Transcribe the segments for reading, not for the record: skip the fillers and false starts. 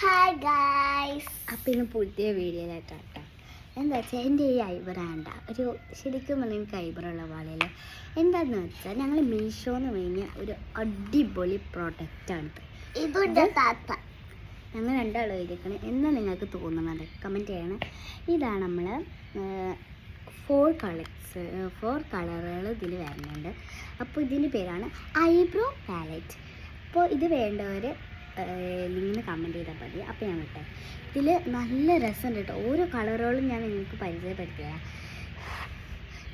Hi guys. അപ്പം ഇന്ന് പുതിയ വീഡിയോയിലായിട്ടാട്ടോ. എന്താ വെച്ചാൽ എൻ്റെ ഈ ഐബ്രാണ്ട ഒരു ശരിക്കും പറഞ്ഞാൽ എനിക്ക് ഐബ്രുള്ള പാടില്ല. എന്താണെന്ന് വെച്ചാൽ ഞങ്ങൾ മീഷോന്ന് വാങ്ങിയ ഒരു അടിപൊളി പ്രൊഡക്റ്റാണിത്. ഇതുണ്ട് താത്ത. ഞങ്ങൾ രണ്ടാളും എഴുതിക്കണം എന്താ നിങ്ങൾക്ക് തോന്നുന്നത് കമൻറ്റ് ചെയ്യണം. ഇതാണ് നമ്മൾ 4 കളറുകൾ ഇതിൽ വരുന്നുണ്ട്. അപ്പോൾ ഇതിൻ്റെ പേരാണ് ഐബ്രോ പാലറ്റ്. അപ്പോൾ ഇത് വേണ്ടവർ ലിങ്കിന് കമൻറ്റ് ചെയ്താൽ മതി. അപ്പോൾ ഞാൻ വിട്ടെ. ഇതിൽ നല്ല രസമുണ്ട് കേട്ടോ. ഓരോ കളറുകളും ഞാൻ നിങ്ങൾക്ക് പരിചയപ്പെടുത്തിയാൽ.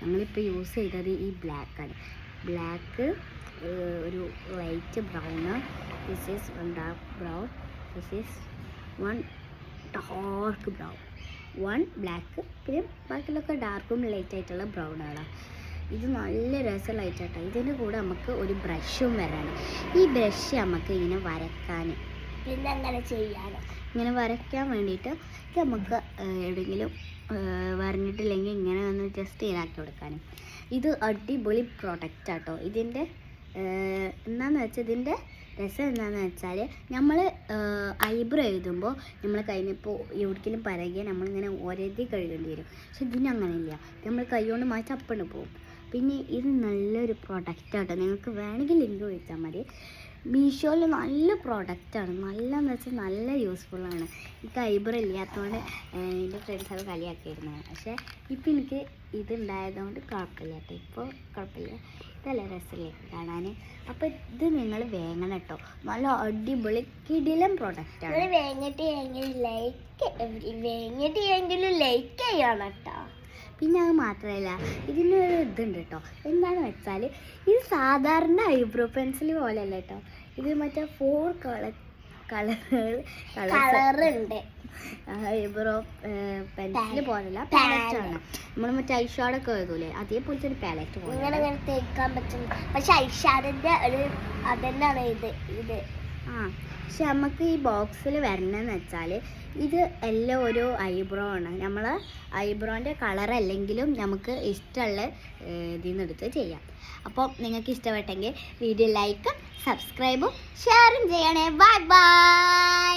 ഞങ്ങളിപ്പോൾ യൂസ് ചെയ്തത് ഈ ബ്ലാക്കാണ്. ബ്ലാക്ക്, ഒരു light brown, this is one dark brown, this is one dark brown, one black, പിന്നെ ബാക്കിയുള്ളൊക്കെ ഡാർക്കും ലൈറ്റ് ആയിട്ടുള്ള ബ്രൗണുകളാണ്. ഇത് നല്ല രസമായിട്ടാട്ടോ. ഇതിൻ്റെ കൂടെ നമുക്ക് ഒരു ബ്രഷും വരാണ്. ഈ ബ്രഷ് നമുക്ക് ഇങ്ങനെ വരയ്ക്കാൻ, പിന്നെ അങ്ങനെ ചെയ്യാനോ, ഇങ്ങനെ വരയ്ക്കാൻ വേണ്ടിയിട്ട് ഇത് നമുക്ക് എവിടെയെങ്കിലും വരഞ്ഞിട്ടില്ലെങ്കിൽ ഇങ്ങനെ ഒന്ന് ജസ്റ്റ് ഇതാക്കി കൊടുക്കാനും. ഇത് അടിപൊളി പ്രൊഡക്റ്റാട്ടോ. ഇതിൻ്റെ എന്താണെന്ന് വെച്ചാൽ ഇതിൻ്റെ രസം എന്താണെന്ന് വെച്ചാൽ നമ്മൾ ഐബ്രോ എഴുതുമ്പോൾ നമ്മൾ കയ്യിലിപ്പോൾ എവിടേക്കെങ്കിലും പരകിയാൽ നമ്മളിങ്ങനെ ഒരതി കഴുകേണ്ടി വരും. പക്ഷെ ഇതിന് അങ്ങനെയില്ല. നമ്മൾ കൈ കൊണ്ട് മാറ്റി അപ്പണ് പോകും. പിന്നെ ഇത് നല്ലൊരു പ്രൊഡക്റ്റാട്ടോ. നിങ്ങൾക്ക് വേണമെങ്കിൽ ലിങ്ക് വിളിച്ചാൽ മതി. മീഷോയിൽ നല്ല പ്രൊഡക്റ്റാണ്. നല്ലതെന്ന് വെച്ചാൽ നല്ല യൂസ്ഫുള്ളാണ്. എനിക്ക് ഐബ്രോ ഇല്ലാത്തതുകൊണ്ട് എൻ്റെ ഫ്രണ്ട്സൊക്കെ കളിയാക്കിയിരുന്നു. പക്ഷേ ഇപ്പം എനിക്ക് ഇതുണ്ടായതുകൊണ്ട് കുഴപ്പമില്ല കേട്ടോ. ഇപ്പോൾ കുഴപ്പമില്ല. ഇതല്ല രസമില്ലേ കാണാൻ. അപ്പോൾ ഇത് നിങ്ങൾ വേങ്ങണം കേട്ടോ. നല്ല അടിപൊളി കിടിലൻ പ്രൊഡക്റ്റാണ്. വേങ്ങിട്ടെങ്കിലും ലൈക്ക് ചെയ്യണം കേട്ടോ. പിന്നെ അത് മാത്രമല്ല ഇതിനൊരു ഇതുണ്ട് കേട്ടോ. എന്താണെന്ന് വെച്ചാൽ ഇത് സാധാരണ ഐബ്രോ പെൻസിൽ പോലെയല്ല കേട്ടോ. ഇത് മറ്റേ 4 കളറുണ്ട്. ഐബ്രോ പെൻസിൽ പോലെയല്ല, പാലറ്റാണ്. നമ്മൾ മറ്റേ ഐഷാഡൊക്കെ എഴുതൂലേ അതേപോലത്തെ ഒരു പാലറ്റ് പോലെ ഇങ്ങനെ തേക്കാൻ പറ്റും. പക്ഷെ ഐഷാഡിന്റെ ഒരു അതന്നെയാണ് ഇത്. പക്ഷെ നമുക്ക് ഈ ബോക്സിൽ വരണമെന്ന് വെച്ചാൽ ഇത് എല്ലാം ഒരു ഐബ്രോ ആണ്. നമ്മൾ ഐബ്രോൻ്റെ കളർ അല്ലെങ്കിലും നമുക്ക് ഇഷ്ടമുള്ള ഇതിൽ നിന്ന് എടുത്ത് ചെയ്യാം. അപ്പോൾ നിങ്ങൾക്ക് ഇഷ്ടപ്പെട്ടെങ്കിൽ വീഡിയോ ലൈക്കും സബ്സ്ക്രൈബും ഷെയറും ചെയ്യണേ. Bye bye.